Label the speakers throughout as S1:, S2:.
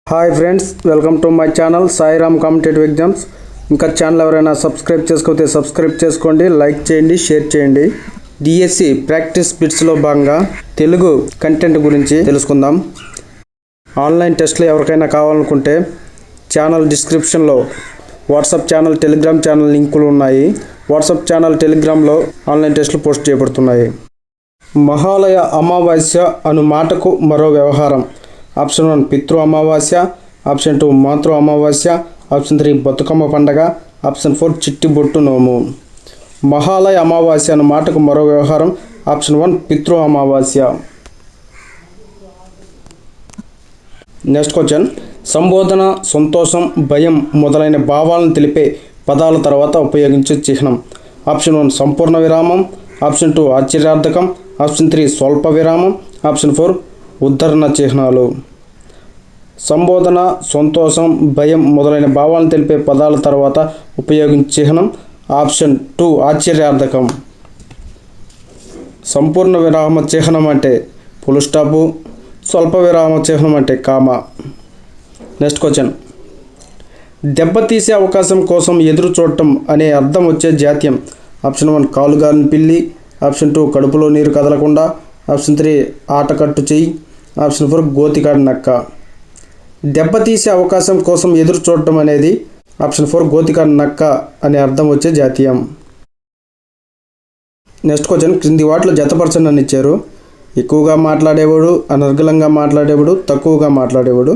S1: Hi friends, welcome to my channel Sairam competitive exams. ఇంకా channel ఎవరైనా subscribe చేసుకోతే subscribe చేసుకోండి, like చేయండి, షేర్ చేయండి. డిఎస్సి ప్రాక్టీస్ బిట్స్లో భాగంగా తెలుగు కంటెంట్ గురించి తెలుసుకుందాం. ఆన్లైన్ టెస్ట్లు ఎవరికైనా కావాలనుకుంటే ఛానల్ డిస్క్రిప్షన్లో వాట్సాప్ ఛానల్, టెలిగ్రామ్ ఛానల్ లింకులు ఉన్నాయి. వాట్సాప్ ఛానల్, టెలిగ్రామ్లో ఆన్లైన్ టెస్టులు పోస్ట్ చేయబడుతున్నాయి. మహాలయ అమావాస్య అను మాటకు మరో వ్యవహారం. ఆప్షన్ 1 పితృ అమావాస్య, ఆప్షన్ 2 మాతృ అమావాస్య, ఆప్షన్ 3 బతుకమ్మ పండగ, ఆప్షన్ 4 చిట్టి బొట్టు నోము. మహాలయ అమావాస్య అన్న మాటకు మరో వ్యవహారం. ఆప్షన్ 1 పితృ అమావాస్య. Next question. సంబోధన, సంతోషం, భయం మొదలైన భావాలను తెలిపే పదాల తర్వాత ఉపయోగించే చిహ్నం. ఆప్షన్ 1 సంపూర్ణ విరామం, ఆప్షన్ 2 ఆశ్చర్యార్థకం, ఆప్షన్ 3 స్వల్ప విరామం, ఆప్షన్ 4 ఉద్ధరణ చిహ్నాలు. సంబోధన, సంతోషం, భయం మొదలైన భావాలను తెలిపే పదాల తర్వాత ఉపయోగించే చిహ్నం ఆప్షన్ 2 ఆశ్చర్యార్థకం. సంపూర్ణ విరామ చిహ్నం అంటే ఫుల్ స్టాపు, స్వల్ప విరామ చిహ్నం అంటే కామా. Next question. దెబ్బతీసే అవకాశం కోసం ఎదురు చూడటం అనే అర్థం వచ్చే జాత్యం. ఆప్షన్ 1 కాలుగాలిన పిల్లి, ఆప్షన్ 2 కడుపులో నీరు కదలకుండా, ఆప్షన్ 3 ఆటకట్టు చెయ్యి, ఆప్షన్ 4 గోతికాడి నక్క. దెబ్బతీసే అవకాశం కోసం ఎదురు చూడటం అనేది ఆప్షన్ 4 గోతికాడి నక్క అనే అర్థం వచ్చే జాతీయం. Next question. క్రింది వాటిలో జతపరచండి అని ఇచ్చారు. ఎక్కువగా మాట్లాడేవాడు, అనర్గళంగా మాట్లాడేవాడు, తక్కువగా మాట్లాడేవాడు.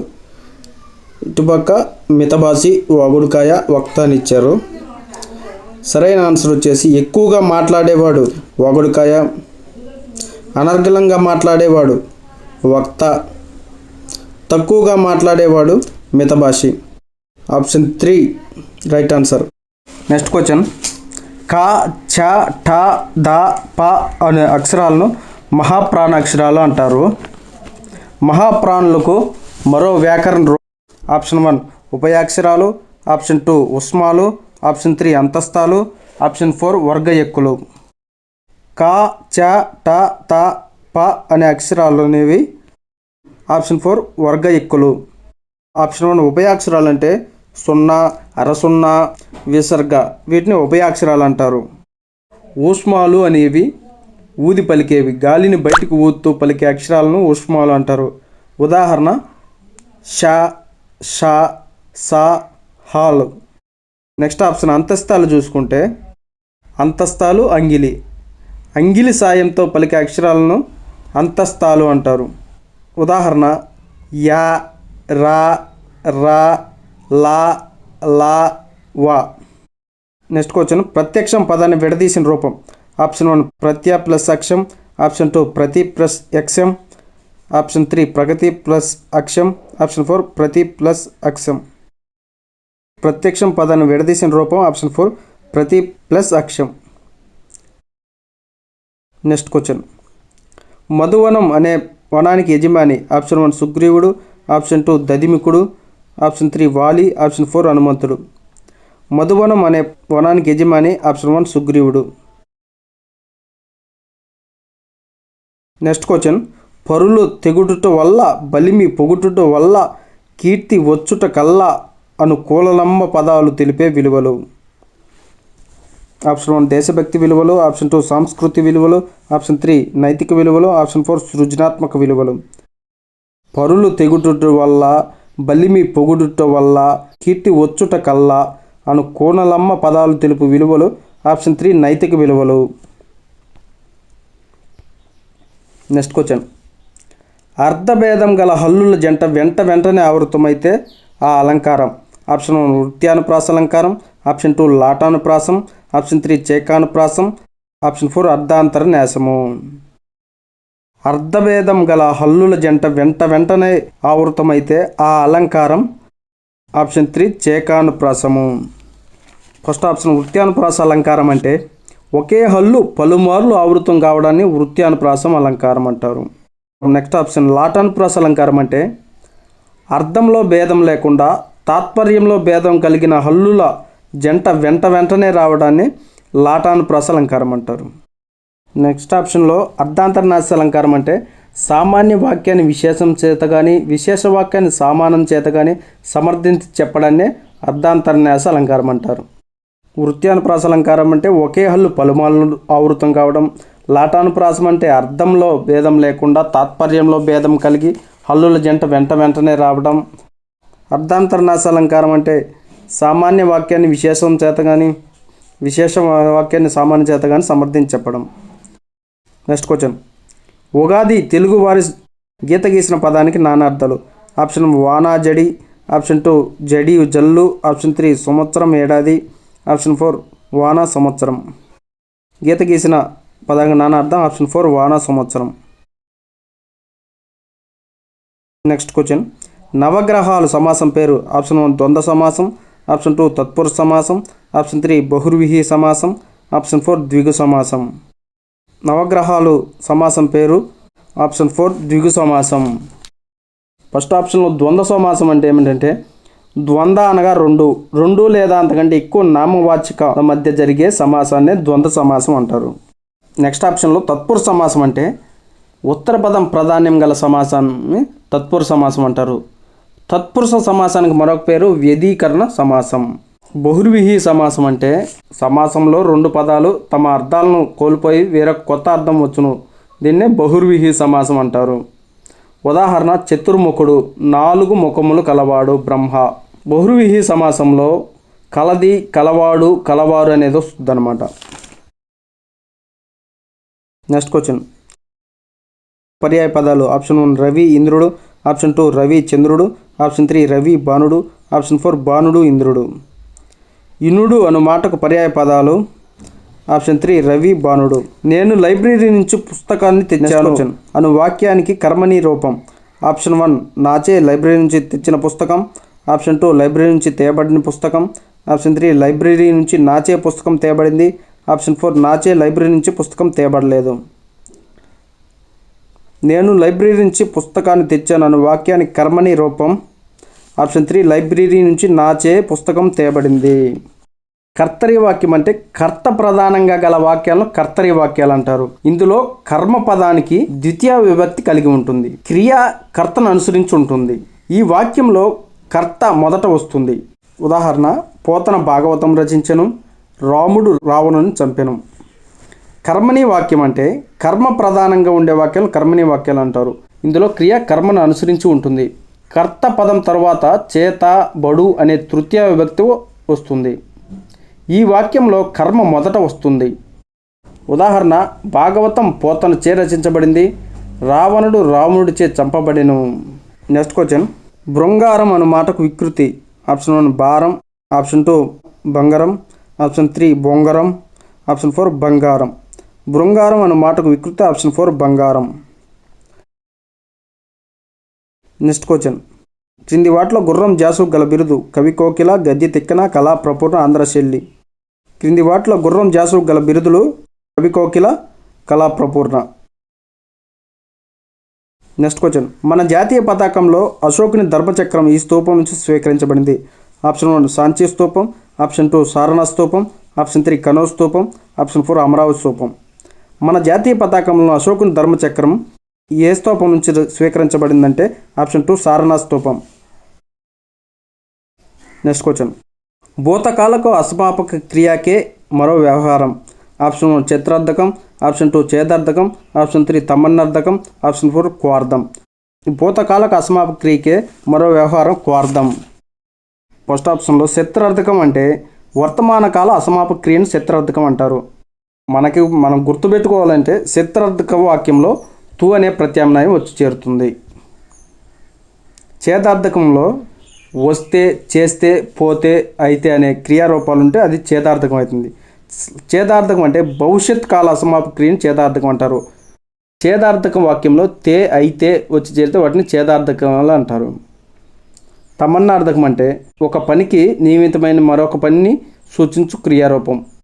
S1: ఇటుపక్క మితభాషి, వగుడుకాయ, వక్త అని ఇచ్చారు. సరైన ఆన్సర్ వచ్చేసి ఎక్కువగా మాట్లాడేవాడు వగుడుకాయ, అనర్గళంగా మాట్లాడేవాడు వక్త, తక్కువగా మాట్లాడేవాడు మితభాషి. Option 3 right answer. Next question. క, చ, ఠ, ద, ప అనే అక్షరాలను మహాప్రాణాక్షరాలు అంటారు. మహాప్రాణులకు మరో వ్యాకరణ రూపం. ఆప్షన్ 1 ఉభయాక్షరాలు, ఆప్షన్ 2 ఉస్మాలు, ఆప్షన్ 3 అంతస్తాలు, ఆప్షన్ 4 వర్గ ఎక్కులు. క, చ, ట, త, ప అనే అక్షరాలు అనేవి ఆప్షన్ 4 వర్గ ఎక్కులు. ఆప్షన్ 1 ఉభయాక్షరాలు అంటే సున్నా, అరసున్నా, విసర్గ, వీటిని ఉభయాక్షరాలు అంటారు. ఊష్మాలు అనేవి ఊది పలికేవి, గాలిని బయటికి ఊదుతూ పలికే అక్షరాలను ఊష్మాలు అంటారు. ఉదాహరణ ష, ష, స, హాల్. నెక్స్ట్ ఆప్షన్ అంతస్తాలు చూసుకుంటే అంతస్తాలు, అంగిలి. అంగిలి సాయంతో పలికే అక్షరాలను అంతస్తాలు అంటారు. ఉదాహరణ యా, రా, రా, లా, లా, వా. Next question. ప్రత్యక్షం పదాన్ని విడదీసిన రూపం. ఆప్షన్ 1 ప్రత్య ప్లస్ అక్షం, ఆప్షన్ 2 ప్రతి ప్లస్ యక్షం, ఆప్షన్ 3 ప్రగతి ప్లస్ అక్షం, ఆప్షన్ 4 ప్రతి ప్లస్ అక్షం. ప్రత్యక్షం పదాన్ని విడదీసిన రూపం ఆప్షన్ 4 ప్రతి ప్లస్ అక్షం. Next question. మధువనం అనే వనానికి యజమాని. ఆప్షన్ 1 సుగ్రీవుడు, ఆప్షన్ 2 దదిమికుడు, ఆప్షన్ 3 వాలి, ఆప్షన్ 4 హనుమంతుడు. మధువనం అనే వనానికి యజమాని ఆప్షన్ 1 సుగ్రీవుడు. Next question. పరులు తెగుడుట వల్ల, బలిమి పొగుటుట వల్ల, కీర్తి వచ్చుట కల్లా అను కూలలమ్మ పదాలు తెలిపే విలువలు. ఆప్షన్ 1 దేశభక్తి విలువలు, ఆప్షన్ 2 సాంస్కృతిక విలువలు, ఆప్షన్ 3 నైతిక విలువలు, ఆప్షన్ 4 సృజనాత్మక విలువలు. పరులు తెగుడుట వల్ల, బలిమి పొగుడుట వల్ల, కీర్తి వచ్చుట కల్లా అను కోనలమ్మ పదాలు తెలుపు విలువలు ఆప్షన్ 3 నైతిక విలువలు. Next question. అర్ధభేదం గల హల్లుల జంట వెంటనే ఆవృతమైతే ఆ అలంకారం. ఆప్షన్ 1 వృత్యానుప్రాస అలంకారం, ఆప్షన్ 2 లాటానుప్రాసం, ఆప్షన్ 3 చేకానుప్రాసం, ఆప్షన్ 4 అర్ధాంతర న్యాసము. అర్ధభేదం గల హల్లుల జంట వెంటనే ఆవృతమైతే ఆ అలంకారం ఆప్షన్ 3 చేకానుప్రాసము. ఫస్ట్ ఆప్షన్ వృత్యానుప్రాస అలంకారం అంటే ఒకే హల్లు పలుమార్లు ఆవృతం కావడాన్ని వృత్యానుప్రాసం అలంకారం అంటారు. నెక్స్ట్ ఆప్షన్ లాటానుప్రాస అలంకారం అంటే అర్థంలో భేదం లేకుండా తాత్పర్యంలో భేదం కలిగిన హల్లుల జంట వెంటనే రావడాన్ని లాటానుప్రాస అలంకారం అంటారు. నెక్స్ట్ ఆప్షన్లో అర్ధాంతర న్యాస అలంకారం అంటే సామాన్య వాక్యాన్ని విశేషం చేత కానీ విశేష వాక్యాన్ని సామానం చేత కానీ సమర్థించి చెప్పడాన్నే అర్ధాంతరన్యాస అలంకారం అంటారు. వృత్యానుప్రాస అలంకారం అంటే ఒకే హల్లు పలుమార్లు ఆవృతం కావడం. లాటానుప్రాసం అంటే అర్థంలో భేదం లేకుండా తాత్పర్యంలో భేదం కలిగి హల్లుల జంట వెంటనే రావడం. అర్ధాంతరన్యాస అలంకారం అంటే సామాన్య వాక్యాన్ని విశేషం చేత కానీ విశేష వాక్యాన్ని సామాన్య చేత కానీ సమర్థించి చెప్పడం. Next question. ఉగాది తెలుగు వారి గీత గీసిన పదానికి నానార్థాలు. ఆప్షన్ వానా జడి, ఆప్షన్ 2 జడి జల్లు, ఆప్షన్ 3 సంవత్సరం ఏడాది, ఆప్షన్ 4 వానా సంవత్సరం. గీత గీసిన పదానికి నానార్థం ఆప్షన్ 4 వానా సంవత్సరం. Next question. నవగ్రహాలు సమాసం పేరు. ఆప్షన్ 1 ద్వంద్వ సమాసం, ఆప్షన్ 2 తత్పురుష సమాసం, ఆప్షన్ 3 బహుర్విహి సమాసం, ఆప్షన్ 4 ద్విగు సమాసం. నవగ్రహాలు సమాసం పేరు. ఆప్షన్ 4 ద్విగు సమాసం. ఫస్ట్ ఆప్షన్లో ద్వంద్వ సమాసం అంటే ఏమిటంటే ద్వంద్వ అనగా రెండు లేదా అంతకంటే ఎక్కువ నామవాచక మధ్య జరిగే సమాసాన్ని ద్వంద్వ సమాసం అంటారు. నెక్స్ట్ ఆప్షన్లో తత్పురుష సమాసం అంటే ఉత్తర పదం ప్రాధాన్యం గల సమాసాన్ని తత్పురుష సమాసం అంటారు. తత్పురుష సమాసానికి మరొక పేరు వ్యధీకరణ సమాసం. బహుర్విహి సమాసం అంటే సమాసంలో 2 పదాలు తమ అర్థాలను కోల్పోయి వేరొక కొత్త అర్థం వచ్చును. దీన్నే బహుర్విహి సమాసం అంటారు. ఉదాహరణ చతుర్ముఖుడు, 4 ముఖములు కలవాడు బ్రహ్మ. బహుర్విహి సమాసంలో కలది, కలవాడు, కలవారు అనేది వస్తుంది అన్నమాట. Next question. పర్యాయ పదాలు. ఆప్షన్ 1 రవి ఇంద్రుడు, ఆప్షన్ 2 రవి చంద్రుడు, ఆప్షన్ 3 రవి బాణుడు, ఆప్షన్ 4 బాణుడు ఇంద్రుడు. ఇనుడు అను మాటకు పర్యాయ పదాలు. ఆప్షన్ 3 రవి బాణుడు. నేను లైబ్రరీ నుంచి పుస్తకాన్ని తెచ్చాను అను వాక్యానికి కర్మని రూపం. ఆప్షన్ 1 నాచే లైబ్రరీ నుంచి తెచ్చిన పుస్తకం, ఆప్షన్ 2 లైబ్రరీ నుంచి తేబడిన పుస్తకం, ఆప్షన్ 3 లైబ్రరీ నుంచి నాచే పుస్తకం తేబడింది, ఆప్షన్ 4 నాచే లైబ్రరీ నుంచి పుస్తకం తేబడలేదు. నేను లైబ్రరీ నుంచి పుస్తకాన్ని తెచ్చాను అను వాక్యానికి కర్మని రూపం. ఆప్షన్ 3 లైబ్రరీ నుంచి నాచే పుస్తకం తేబడింది. కర్తరి వాక్యం అంటే కర్త ప్రధానంగా గల వాక్యాలను కర్తరి వాక్యాలు అంటారు. ఇందులో కర్మ పదానికి ద్వితీయ విభక్తి కలిగి ఉంటుంది. క్రియ కర్తను అనుసరించి ఉంటుంది. ఈ వాక్యంలో కర్త మొదట వస్తుంది. ఉదాహరణ పోతన భాగవతం రచించెను, రాముడు రావణుని చంపెను. కర్మని వాక్యం అంటే కర్మ ప్రధానంగా ఉండే వాక్యాలను కర్మని వాక్యాలు అంటారు. ఇందులో క్రియ కర్మను అనుసరించి ఉంటుంది. కర్త పదం తర్వాత చేత, బడు అనే తృతీయ విభక్తి వస్తుంది. ఈ వాక్యంలో కర్మ మొదట వస్తుంది. ఉదాహరణ భాగవతం పోతన చే రచించబడింది, రావణుడు రావణుడిచే చంపబడెను. Next question. బృంగారం అను మాటకు వికృతి. ఆప్షన్ 1 భారం, ఆప్షన్ 2 బంగారం, ఆప్షన్ 3 బొంగరం, ఆప్షన్ 4 బంగారం. బృంగారం అను మాటకు వికృతి ఆప్షన్ 4 బంగారం. Next question. క్రింది వాటిలో గుర్రం జాసు గల బిరుదు. కవి కోకిల, గద్య తిక్కన, కళా ప్రపూర్ణ, ఆంధ్రశైలి. క్రింది వాటిలో గుర్రం జాసు గల బిరుదులు కవి కోకిల, కళా ప్రపూర్ణ. Next question. మన జాతీయ పతాకంలో అశోకుని ధర్మచక్రం ఈ స్తూపం నుంచి స్వీకరించబడింది. ఆప్షన్ 1 సాంచి స్తూపం, ఆప్షన్ 2 సారనాథ్ స్తూపం, ఆప్షన్ 3 కనౌజ్ స్తూపం, ఆప్షన్ 4 అమరావతి స్తూపం. మన జాతీయ పతాకంలో అశోకుని ధర్మచక్రం ఏ స్తూపం నుంచి స్వీకరించబడిందంటే ఆప్షన్ 2 సారనాథ్ స్తూపం. Next question. భూతకాలకు అసమాపక క్రియాకే మరో వ్యవహారం. ఆప్షన్ 1 చిత్రార్థకం, ఆప్షన్ 2 చేదార్థకం, ఆప్షన్ 3 తమన్నార్థకం, ఆప్షన్ 4 క్వార్థం. భూతకాలకు అసమాపక క్రియకే మరో వ్యవహారం క్వార్థం. ఫస్ట్ ఆప్షన్లో చిత్రార్థకం అంటే వర్తమాన కాల అసమాపక క్రియను చిత్రార్థకం అంటారు. మనం గుర్తుపెట్టుకోవాలంటే చిత్రార్థక వాక్యంలో తు అనే ప్రత్యామ్నాయం వచ్చి చేరుతుంది. చేదార్థకంలో వస్తే, చేస్తే, పోతే, అయితే అనే క్రియారూపాలు ఉంటే అది చేదార్థకం అవుతుంది. చేదార్థకం అంటే భవిష్యత్ కాల అసమాపక క్రియను చేదార్థకం అంటారు. చేదార్థక వాక్యంలో తే, అయితే వచ్చి చేరితే వాటిని చేదార్థకాలు అంటారు. తమన్నార్థకం అంటే ఒక పనికి నియమితమైన మరొక పనిని సూచించు క్రియారూపం.